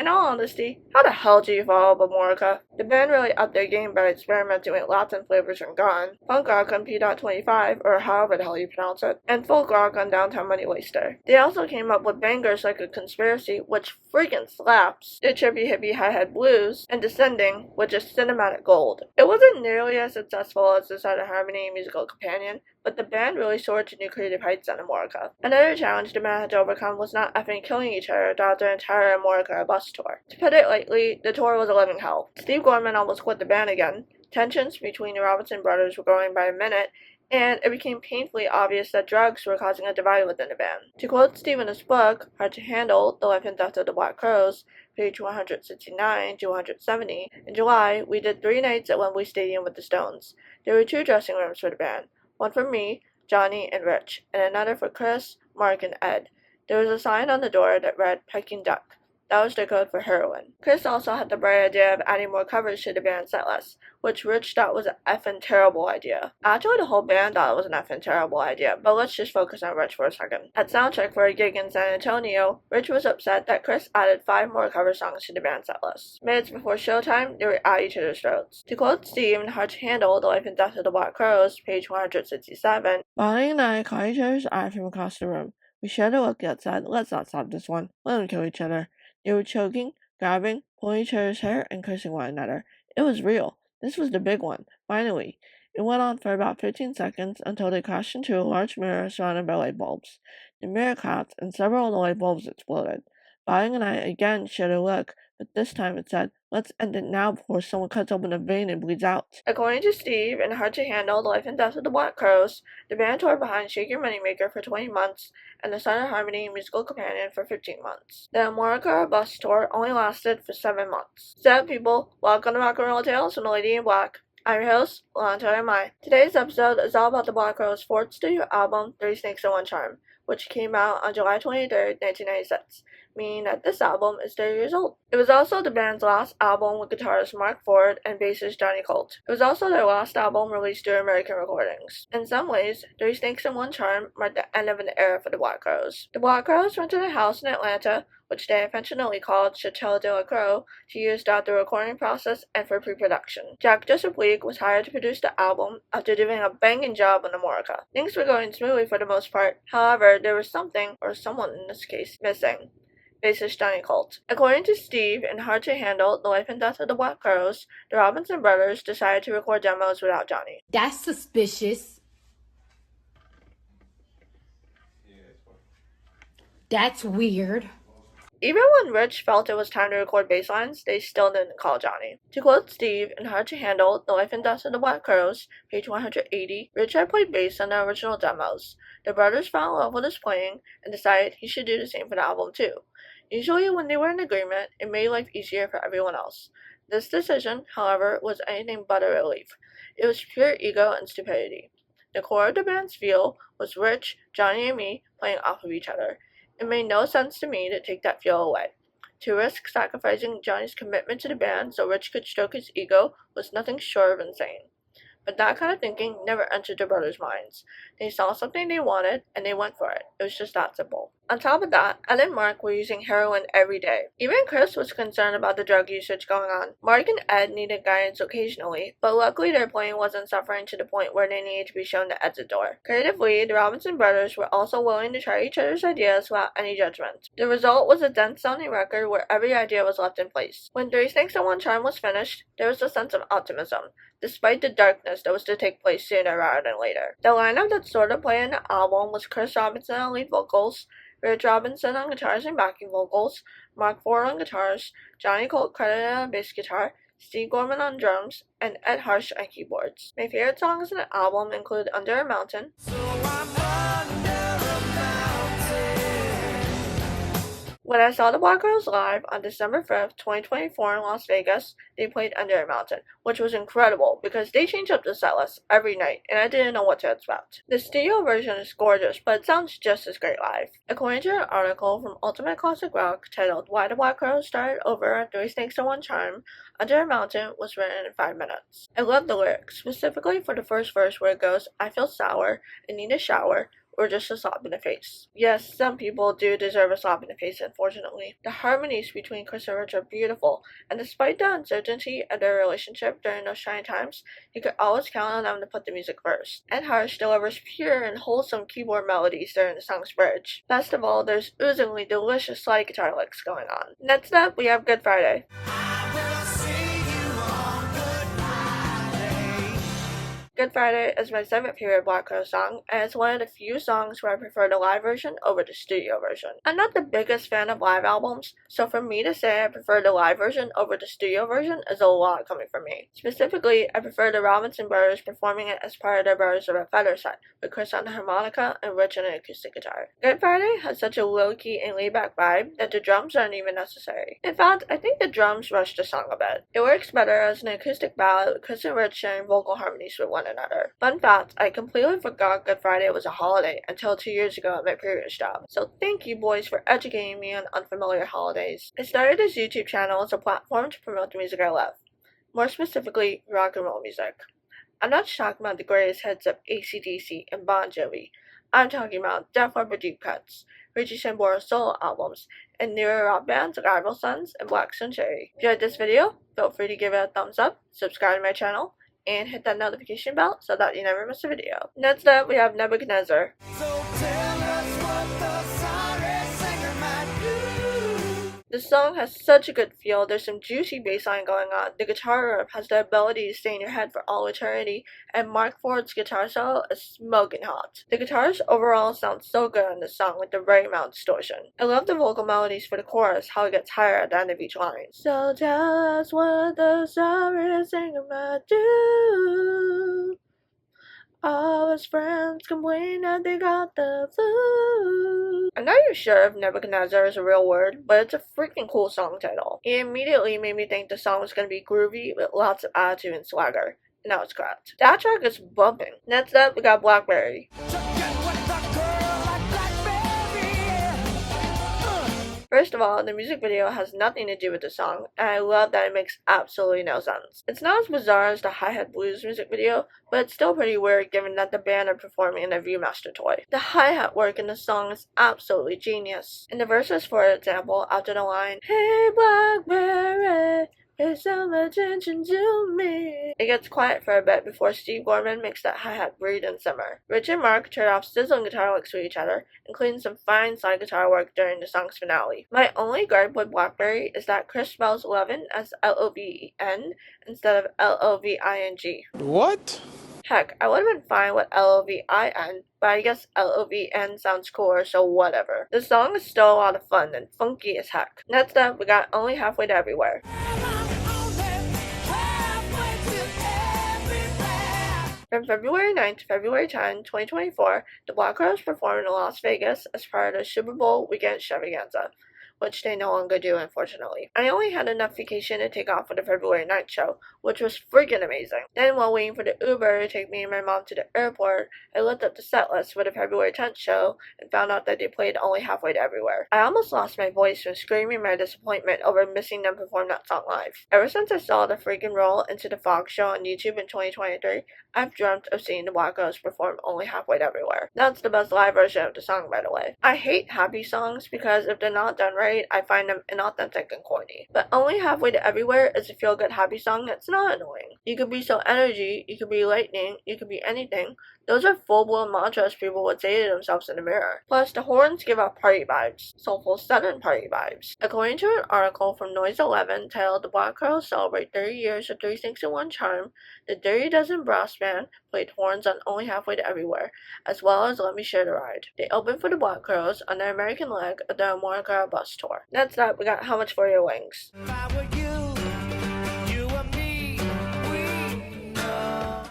In all honesty, how the hell do you follow Bamorica? The band really upped their game by experimenting with Latin flavors from Gone, punk rock on P.25, or however the hell you pronounce it, and folk rock on Downtown Money Waster. They also came up with bangers like A Conspiracy, which freaking slaps, The Trippy Hippie Hi-Hat Blues, and Descending, which is cinematic gold. It wasn't nearly as successful as the Southern Harmony musical companion, but the band really soared to new creative heights on Amorica. Another challenge the band had to overcome was not effing killing each other throughout their entire Amorica bus tour. To put it lightly, the tour was a living hell. Steve Gorman almost quit the band again. Tensions between the Robinson brothers were growing by a minute, and it became painfully obvious that drugs were causing a divide within the band. To quote Steve in his book, Hard to Handle, The Life and Death of the Black Crowes, page 169 to 170, in July, we did 3 nights at Wembley Stadium with the Stones. There were 2 dressing rooms for the band. One for me, Johnny, and Rich, and another for Chris, Mark, and Ed. There was a sign on the door that read Peking Duck. That was the code for heroin. Chris also had the bright idea of adding more covers to the band's setlist, which Rich thought was an effing terrible idea. Actually, the whole band thought it was an effing terrible idea, but let's just focus on Rich for a second. At soundcheck for a gig in San Antonio, Rich was upset that Chris added 5 more cover songs to the band's setlist. Minutes before showtime, they were at each other's throats. To quote Steve in Hard to Handle, The Life and Death of the Black Crowes, page 167, Bonnie and I caught each other's eye from across the room. We shared a look that said, let's not stop this one. Let them kill each other. They were choking, grabbing, pulling each other's hair, and cursing one another. It was real. This was the big one. Finally. It went on for about 15 seconds until they crashed into a large mirror surrounded by light bulbs. The mirror cracked, and several of the light bulbs exploded. Bonnie and I again shared a look, but this time it said, let's end it now before someone cuts open a vein and bleeds out. According to Steve, in Hard to Handle, The Life and Death of the Black Crowes, the band toured behind Shake Your Moneymaker for 20 months and the Southern Harmony musical companion for 15 months. The Amorica bus tour only lasted for 7 months. What's up, people? Welcome to Rock and Roll Tales from the Lady in Black. I'm your host, Lanta Mai. Today's episode is all about the Black Crowes' 4th studio album, 3 Snakes and One Charm, which came out on July 23, 1996. Meaning that this album is 30 years old. It was also the band's last album with guitarist Marc Ford and bassist Johnny Colt. It was also their last album released through American Recordings. In some ways, 3 Snakes and One Charm marked the end of an era for the Black Crowes. The Black Crowes rented a house in Atlanta, which they affectionately called Chateau de la Croix, to use throughout the recording process and for pre-production. Jack Joseph League was hired to produce the album after doing a banging job on Amorica. Things were going smoothly for the most part, however, there was something, or someone in this case, missing. Bassist Johnny Colt. According to Steve, in Hard to Handle, The Life and Death of the Black Crowes, the Robinson brothers decided to record demos without Johnny. That's suspicious. That's weird. Even when Rich felt it was time to record bass lines, they still didn't call Johnny. To quote Steve, in Hard to Handle, The Life and Death of the Black Crowes, page 180, Rich had played bass on the original demos. The brothers fell in love with his playing and decided he should do the same for the album too. Usually when they were in agreement, it made life easier for everyone else. This decision, however, was anything but a relief. It was pure ego and stupidity. The core of the band's feel was Rich, Johnny, and me playing off of each other. It made no sense to me to take that feel away. To risk sacrificing Johnny's commitment to the band so Rich could stroke his ego was nothing short of insane. But that kind of thinking never entered the brothers' minds. They saw something they wanted, and they went for it. It was just that simple. On top of that, Ed and Mark were using heroin every day. Even Chris was concerned about the drug usage going on. Mark and Ed needed guidance occasionally, but luckily their playing wasn't suffering to the point where they needed to be shown the Ed's door. Creatively, the Robinson brothers were also willing to try each other's ideas without any judgment. The result was a dense-sounding record where every idea was left in place. When 3 Snakes and One Charm was finished, there was a sense of optimism, despite the darkness that was to take place sooner rather than later. The lineup that started playing the album was Chris Robinson on lead vocals, Rich Robinson on guitars and backing vocals, Marc Ford on guitars, Johnny Colt credited on bass guitar, Steve Gorman on drums, and Ed Harsh on keyboards. My favorite songs in the album include Under a Mountain, When I saw the Black Crowes live on December 5th, 2024 in Las Vegas, they played Under a Mountain, which was incredible because they changed up the setlist every night and I didn't know what to expect. The studio version is gorgeous, but it sounds just as great live. According to an article from Ultimate Classic Rock titled Why the Black Crowes Started Over at 3 Snakes and One Charm, Under a Mountain was written in 5 minutes. I love the lyrics, specifically for the first verse where it goes, I feel sour, I need a shower, or just a slap in the face. Yes, some people do deserve a slap in the face, unfortunately. The harmonies between Chris and Rich are beautiful, and despite the uncertainty of their relationship during those trying times, you could always count on them to put the music first. And Harsh delivers pure and wholesome keyboard melodies during the song's bridge. Best of all, there's oozingly delicious slide guitar licks going on. Next up, we have Good Friday. Good Friday is my 7th favorite Black Lana song, and it's one of the few songs where I prefer the live version over the studio version. I'm not the biggest fan of live albums, so for me to say I prefer the live version over the studio version is a lot coming from me. Specifically, I prefer the Robinson brothers performing it as part of their Brothers of a Feather set, with Chris on the harmonica and Rich on an acoustic guitar. Good Friday has such a low-key and laid-back vibe that the drums aren't even necessary. In fact, I think the drums rush the song a bit. It works better as an acoustic ballad with Chris and Rich sharing vocal harmonies with one another. Fun fact, I completely forgot Good Friday was a holiday until 2 years ago at my previous job, so thank you boys for educating me on unfamiliar holidays. I started this YouTube channel as a platform to promote the music I love, more specifically rock and roll music. I'm not just talking about the greatest hits of AC/DC and Bon Jovi. I'm talking about Def Leppard deep cuts, Richie Samboro's solo albums, and newer rock bands like Rival Sons and Black Sun Cherry. If you liked this video, feel free to give it a thumbs up, subscribe to my channel, and hit that notification bell so that you never miss a video. Next up, we have Nebuchadnezzar. The song has such a good feel, there's some juicy bass line going on, the guitar riff has the ability to stay in your head for all eternity, and Marc Ford's guitar solo is smoking hot. The guitars overall sound so good on this song with the right amount of distortion. I love the vocal melodies for the chorus, how it gets higher at the end of each line. So tell us what the sorry singer might do. All his friends complain that they got the flu. I'm not even sure if Nebuchadnezzar is a real word, but it's a freaking cool song title. It immediately made me think the song was going to be groovy with lots of attitude and swagger. And that was correct. That track is bumping. Next up, we got Blackberry. First of all, the music video has nothing to do with the song, and I love that it makes absolutely no sense. It's not as bizarre as the Hi-Hat Blues music video, but it's still pretty weird given that the band are performing in a Viewmaster toy. The hi-hat work in the song is absolutely genius. In the verses, for example, after the line, "Hey Blackberry, pay some attention to me," it gets quiet for a bit before Steve Gorman makes that hi-hat breathe and simmer. Rich and Mark trade off sizzling guitar licks with each other, including some fine slide guitar work during the song's finale. My only gripe with Blackberry is that Chris spells Levin as L-O-V-E-N instead of L-O-V-I-N-G. What? Heck, I would have been fine with L-O-V-I-N, but I guess L-O-V-N sounds cooler, so whatever. The song is still a lot of fun and funky as heck. Next up, we got Only Halfway to Everywhere. From February 9 to February 10, 2024, the Black Crowes performed in Las Vegas as part of the Super Bowl weekend extravaganza, which they no longer do, unfortunately. I only had enough vacation to take off for the February 9th show, which was freaking amazing. Then, while waiting for the Uber to take me and my mom to the airport, I looked up the set list for the February 10th show and found out that they played Only Halfway to Everywhere. I almost lost my voice from screaming my disappointment over missing them perform that song live. Ever since I saw the freaking roll Into the Fog show on YouTube in 2023, I've dreamt of seeing the Black Crowes perform Only Halfway to Everywhere. That's the best live version of the song, by the way. I hate happy songs because if they're not done right, I find them inauthentic and corny. But Only Halfway to Everywhere is a feel-good happy song that's not annoying. You could be so energy, you could be lightning, you could be anything. Those are full-blown mantras people would say to themselves in the mirror. Plus, the horns give off party vibes. Soulful Southern party vibes. According to an article from Noise 11 titled The Black Crowes Celebrate 30 Years of Three Things in One Charm, the Dirty Dozen Brass Band played horns on Only Halfway to Everywhere, as well as Let Me Share the Ride. They opened for the Black Crowes on their American leg of the America Bus Tour. Next up, we got How Much for Your Wings.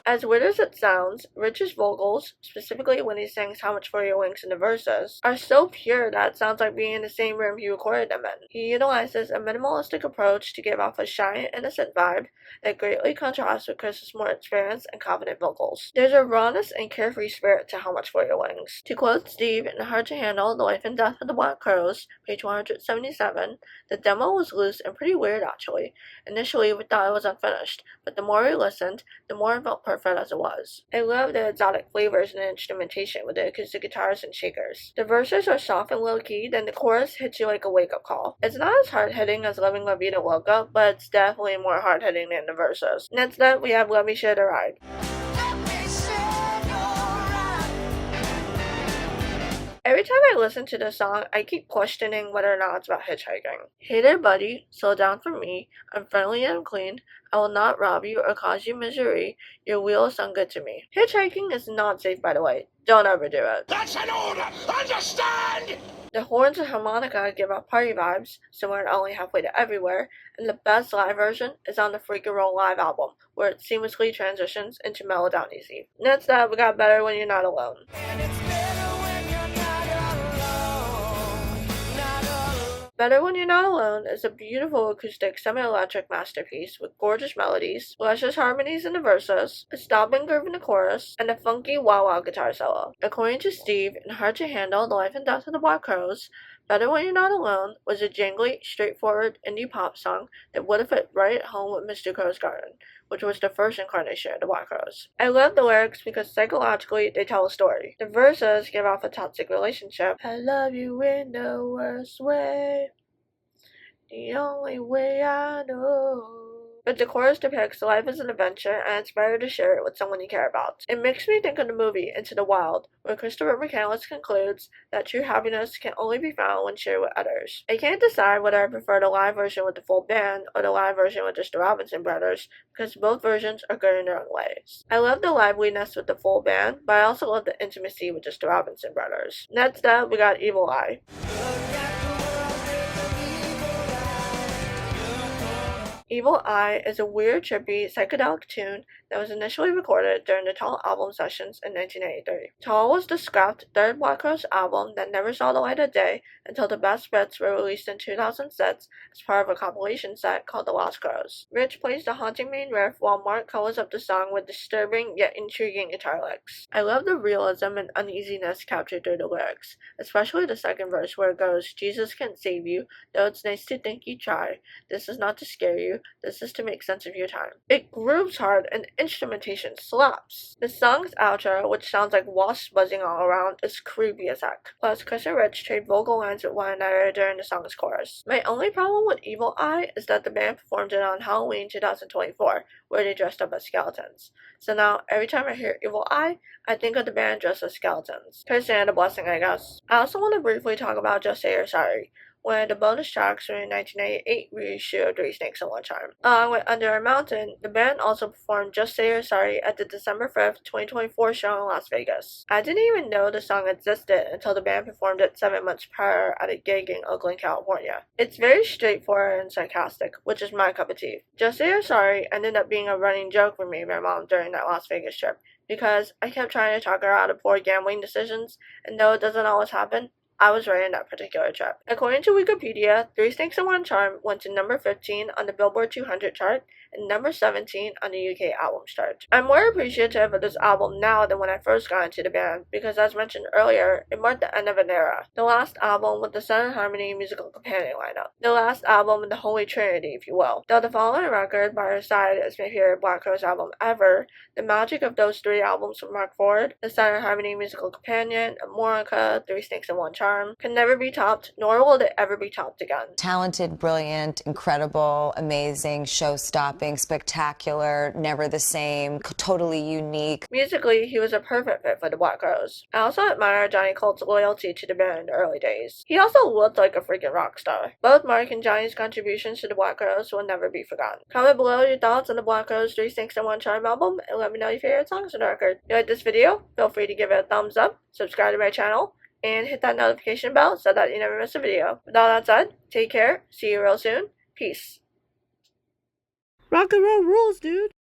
As weird as it sounds, Rich's vocals, specifically when he sings How Much for Your Wings in the verses, are so pure that it sounds like being in the same room he recorded them in. He utilizes a minimalistic approach to give off a shy, innocent vibe that greatly contrasts with Chris's more experienced and confident vocals. There's a rawness and carefree spirit to How Much for Your Wings. To quote Steve in Hard to Handle, The Life and Death of the Black Crowes, page 177, the demo was loose and pretty weird actually. Initially we thought it was unfinished, but the more we listened, the more it felt perfect perfect as it was. I love the exotic flavors and the instrumentation with the acoustic guitars and shakers. The verses are soft and low-key, then the chorus hits you like a wake-up call. It's not as hard-hitting as Living La Vida Loca, but it's definitely more hard-hitting than the verses. Next up, we have Let Me Share the Ride. Every time I listen to this song, I keep questioning whether or not it's about hitchhiking. Hey there, buddy, slow down for me. I'm friendly and clean. I will not rob you or cause you misery. Your wheels sound good to me. Hitchhiking is not safe, by the way. Don't ever do it. That's an order! Understand? The horns and harmonica give off party vibes, similar to Only Halfway to Everywhere, and the best live version is on the Freak and Roll live album, where it seamlessly transitions into Mellow Down Easy. Next up, we got Better When You're Not Alone. Better When You're Not Alone is a beautiful acoustic semi-electric masterpiece with gorgeous melodies, luscious harmonies in the verses, a stomping groove in the chorus, and a funky wah-wah guitar solo. According to Steve in Hard to Handle, The Life and Death of the Black Crowes, Better When You're Not Alone was a jangly, straightforward indie pop song that would have fit right at home with Mr. Crow's Garden, which was the first incarnation of the Black Crowes. I love the lyrics because psychologically they tell a story. The verses give off a toxic relationship. I love you in the worst way, the only way I know. But the chorus depicts life as an adventure and it's better to share it with someone you care about. It makes me think of the movie Into the Wild, where Christopher McCandless concludes that true happiness can only be found when shared with others. I can't decide whether I prefer the live version with the full band or the live version with just the Robinson brothers, because both versions are good in their own ways. I love the liveliness with the full band, but I also love the intimacy with just the Robinson brothers. Next up, we got Evil Eye. Evil Eye is a weird, trippy, psychedelic tune that was initially recorded during the Tall album sessions in 1983. Tall was the scrapped third Black Crowes album that never saw the light of day until the best bits were released in 2006 as part of a compilation set called The Lost Crowes. Rich plays the haunting main riff while Mark colors up the song with disturbing yet intriguing guitar licks. I love the realism and uneasiness captured through the lyrics, especially the second verse where it goes, Jesus can't save you, though it's nice to think you try. This is not to scare you. This is to make sense of your time. It grooves hard and instrumentation slaps. The song's outro, which sounds like wasps buzzing all around, is creepy as heck. Plus, Chris and Rich trade vocal lines with one another during the song's chorus. My only problem with Evil Eye is that the band performed it on Halloween 2024, where they dressed up as skeletons. So now, every time I hear Evil Eye, I think of the band dressed as skeletons. Personally, a blessing, I guess. I also want to briefly talk about Just Say You're Sorry, one of the bonus tracks from the 1998 reissue of Three Snakes and One Charm. Along with Under a Mountain, the band also performed Just Say You're Sorry at the December 5th, 2024 show in Las Vegas. I didn't even know the song existed until the band performed it 7 months prior at a gig in Oakland, California. It's very straightforward and sarcastic, which is my cup of tea. Just Say You're Sorry ended up being a running joke for me and my mom during that Las Vegas trip, because I kept trying to talk her out of poor gambling decisions, and though it doesn't always happen, I was right on that particular trip. According to Wikipedia, Three Snakes and One Charm went to number 15 on the Billboard 200 chart and number 17 on the UK albums chart. I'm more appreciative of this album now than when I first got into the band because, as mentioned earlier, it marked the end of an era. The last album with the Sun and Harmony musical companion lineup. The last album in the Holy Trinity, if you will. Though the following record, By Her Side, is my favorite Black Crowes album ever, the magic of those three albums from Marc Ford, the Sun and Harmony musical companion, Amorica, Three Snakes and One Charm, can never be topped, nor will it ever be topped again. Talented, brilliant, incredible, amazing, show-stopping, spectacular, never the same, totally unique. Musically, he was a perfect fit for the Black Crowes. I also admire Johnny Colt's loyalty to the band in the early days. He also looked like a freaking rock star. Both Mark and Johnny's contributions to the Black Crowes will never be forgotten. Comment below your thoughts on the Black Crowes' Three Snakes and One Charm album, and let me know your favorite songs on the record. If you like this video, feel free to give it a thumbs up, subscribe to my channel, and hit that notification bell so that you never miss a video. With all that said, take care, see you real soon, peace. Rock and roll rules, dude!